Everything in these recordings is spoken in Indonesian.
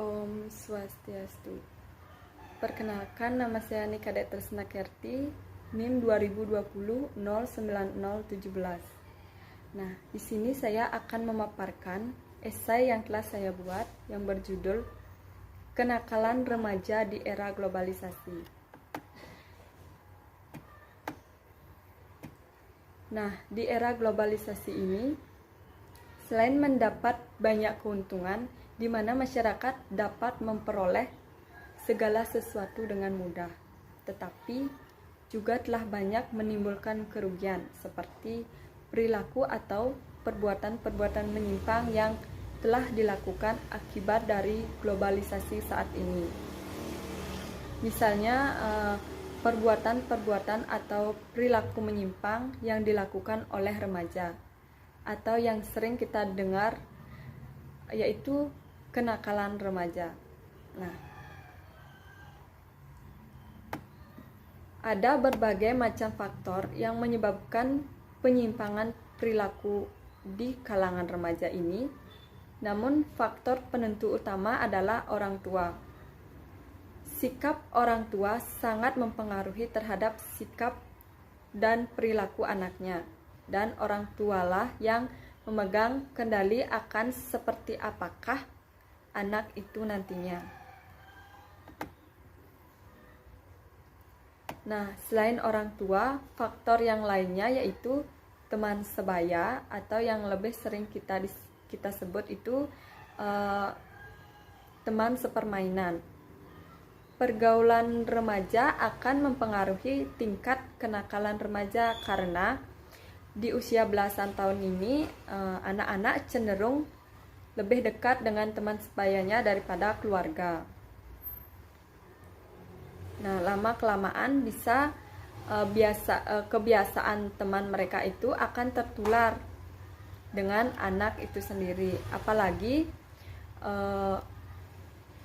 Om Swastiastu. Perkenalkan, nama saya Nikade Tresna Kerti, NIM 2020-09017. Nah, di sini saya akan memaparkan esai yang telah saya buat yang berjudul Kenakalan Remaja di Era Globalisasi. Nah, di era globalisasi ini, selain mendapat banyak keuntungan, di mana masyarakat dapat memperoleh segala sesuatu dengan mudah, tetapi juga telah banyak menimbulkan kerugian seperti perilaku atau perbuatan-perbuatan menyimpang yang telah dilakukan akibat dari globalisasi saat ini. Misalnya perbuatan-perbuatan atau perilaku menyimpang yang dilakukan oleh remaja, atau yang sering kita dengar yaitu kenakalan remaja. Nah, ada berbagai macam faktor yang menyebabkan penyimpangan perilaku di kalangan remaja ini, namun faktor penentu utama adalah orang tua. Sikap orang tua sangat mempengaruhi terhadap sikap dan perilaku anaknya, dan orang tualah yang memegang kendali akan seperti apakah anak itu nantinya. Nah, selain orang tua, faktor yang lainnya yaitu teman sebaya atau yang lebih sering kita sebut itu teman sepermainan. Pergaulan remaja akan mempengaruhi tingkat kenakalan remaja karena di usia belasan tahun ini anak-anak cenderung lebih dekat dengan teman sebayanya daripada keluarga. Nah, lama-kelamaan bisa kebiasaan teman mereka itu akan tertular dengan anak itu sendiri. Apalagi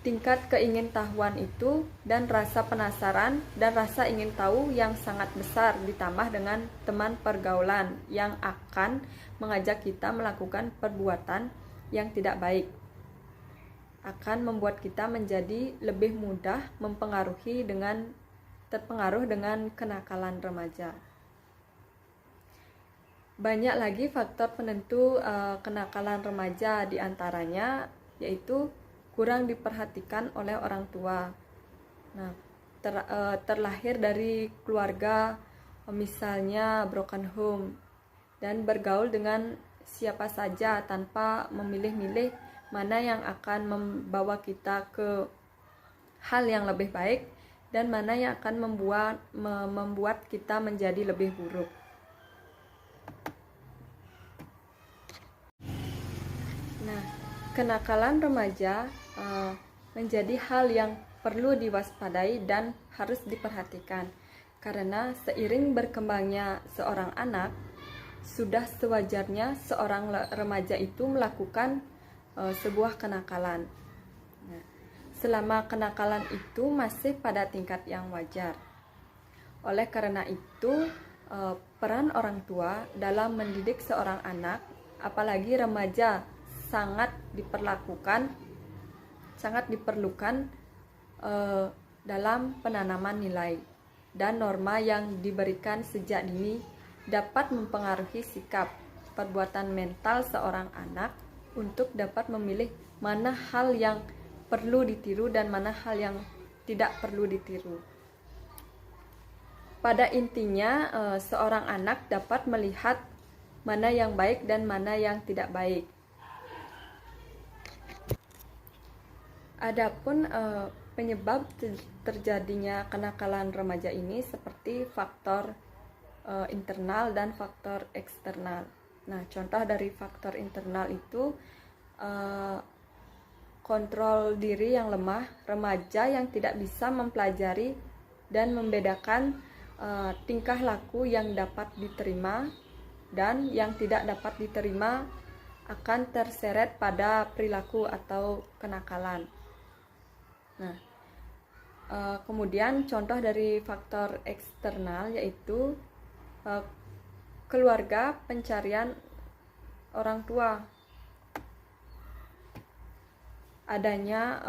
tingkat keingintahuan itu dan rasa penasaran dan rasa ingin tahu yang sangat besar ditambah dengan teman pergaulan yang akan mengajak kita melakukan perbuatan yang tidak baik, akan membuat kita menjadi lebih mudah terpengaruh dengan kenakalan remaja. Banyak lagi faktor penentu kenakalan remaja, diantaranya yaitu kurang diperhatikan oleh orang tua. Nah, terlahir dari keluarga misalnya broken home dan bergaul dengan siapa saja tanpa memilih-milih mana yang akan membawa kita ke hal yang lebih baik dan mana yang akan membuat kita menjadi lebih buruk. Nah, kenakalan remaja menjadi hal yang perlu diwaspadai dan harus diperhatikan karena seiring berkembangnya seorang anak, sudah sewajarnya seorang remaja itu melakukan sebuah kenakalan. Nah, selama kenakalan itu masih pada tingkat yang wajar. Oleh karena itu, peran orang tua dalam mendidik seorang anak, apalagi remaja, sangat diperlukan dalam penanaman nilai dan norma yang diberikan sejak dini dapat mempengaruhi sikap, perbuatan mental seorang anak untuk dapat memilih mana hal yang perlu ditiru dan mana hal yang tidak perlu ditiru. Pada intinya, seorang anak dapat melihat mana yang baik dan mana yang tidak baik. Adapun penyebab terjadinya kenakalan remaja ini seperti faktor internal dan faktor eksternal. Nah, contoh dari faktor internal itu kontrol diri yang lemah, remaja yang tidak bisa mempelajari dan membedakan tingkah laku yang dapat diterima dan yang tidak dapat diterima akan terseret pada perilaku atau kenakalan. Nah, kemudian contoh dari faktor eksternal yaitu keluarga, pencarian orang tua. adanya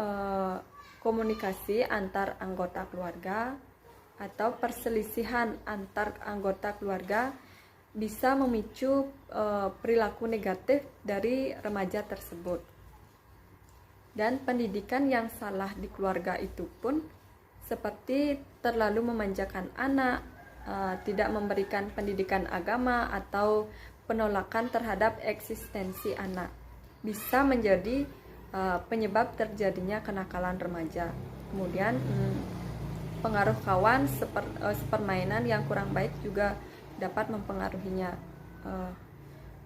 komunikasi antar anggota keluarga atau perselisihan antar anggota keluarga bisa memicu perilaku negatif dari remaja tersebut. Dan pendidikan yang salah di keluarga itu pun seperti terlalu memanjakan anak, tidak memberikan pendidikan agama, atau penolakan terhadap eksistensi anak bisa menjadi penyebab terjadinya kenakalan remaja. Kemudian pengaruh kawan, sepermainan yang kurang baik juga dapat mempengaruhinya.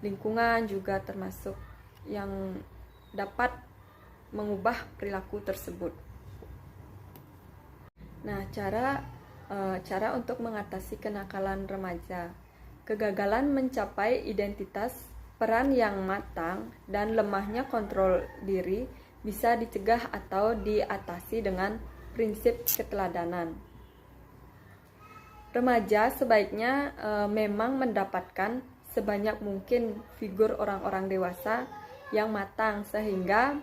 Lingkungan juga termasuk yang dapat mengubah perilaku tersebut. Nah, cara untuk mengatasi kenakalan remaja. Kegagalan mencapai identitas, peran yang matang, dan lemahnya kontrol diri bisa dicegah atau diatasi dengan prinsip keteladanan. Remaja sebaiknya memang mendapatkan sebanyak mungkin figur orang-orang dewasa yang matang sehingga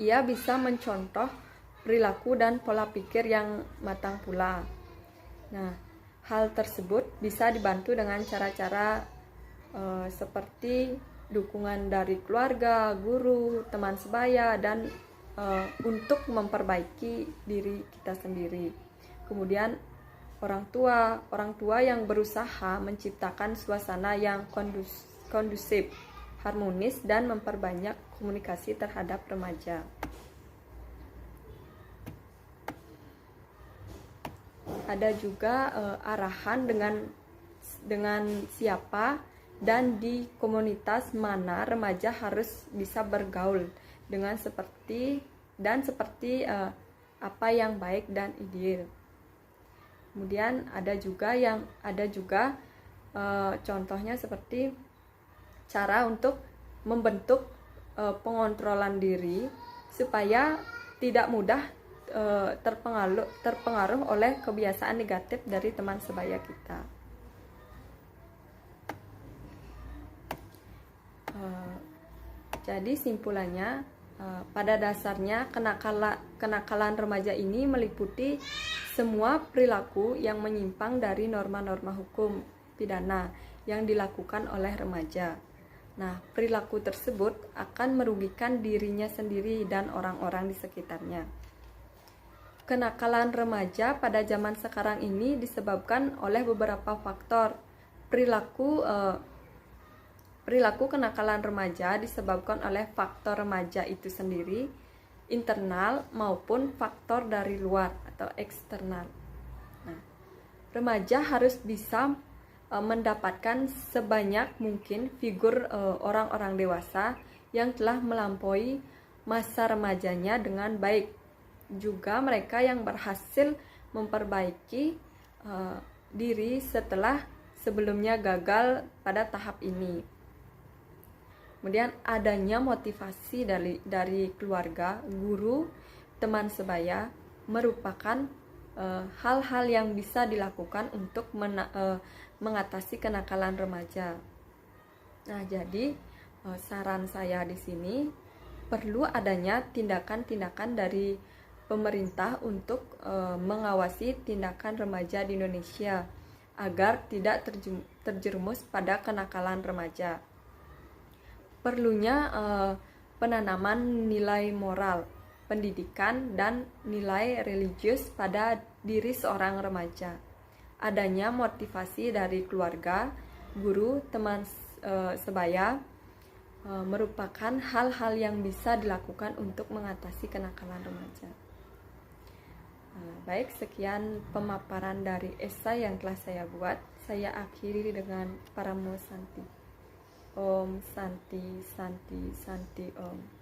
ia bisa mencontoh perilaku dan pola pikir yang matang pula. Nah, hal tersebut bisa dibantu dengan cara-cara seperti dukungan dari keluarga, guru, teman sebaya, dan untuk memperbaiki diri kita sendiri. Kemudian orang tua yang berusaha menciptakan suasana yang kondusif, harmonis, dan memperbanyak komunikasi terhadap remaja. Ada juga arahan dengan siapa dan di komunitas mana remaja harus bisa bergaul dengan seperti apa yang baik dan ideal. Kemudian ada juga contohnya seperti cara untuk membentuk pengontrolan diri supaya tidak mudah terpengaruh oleh kebiasaan negatif dari teman sebaya kita. Jadi simpulannya, pada dasarnya kenakalan remaja ini meliputi semua perilaku yang menyimpang dari norma-norma hukum pidana yang dilakukan oleh remaja. Nah, perilaku tersebut akan merugikan dirinya sendiri dan orang-orang di sekitarnya. Kenakalan remaja pada zaman sekarang ini disebabkan oleh beberapa faktor. Perilaku kenakalan remaja disebabkan oleh faktor remaja itu sendiri, internal maupun faktor dari luar atau eksternal. Nah, remaja harus bisa mendapatkan sebanyak mungkin figur orang-orang dewasa yang telah melampaui masa remajanya dengan baik. Juga mereka yang berhasil memperbaiki diri setelah sebelumnya gagal pada tahap ini. Kemudian adanya motivasi dari keluarga, guru, teman sebaya merupakan hal-hal yang bisa dilakukan untuk mengatasi kenakalan remaja. Nah, jadi saran saya di sini perlu adanya tindakan-tindakan dari pemerintah untuk mengawasi tindakan remaja di Indonesia agar tidak terjerumus pada kenakalan remaja. Perlunya penanaman nilai moral, pendidikan, dan nilai religius pada diri seorang remaja. Adanya motivasi dari keluarga, guru, teman sebaya merupakan hal-hal yang bisa dilakukan untuk mengatasi kenakalan remaja. Baik, sekian pemaparan dari esai yang telah saya buat. Saya akhiri dengan Paramo Santi. Om Santi Santi Santi Om.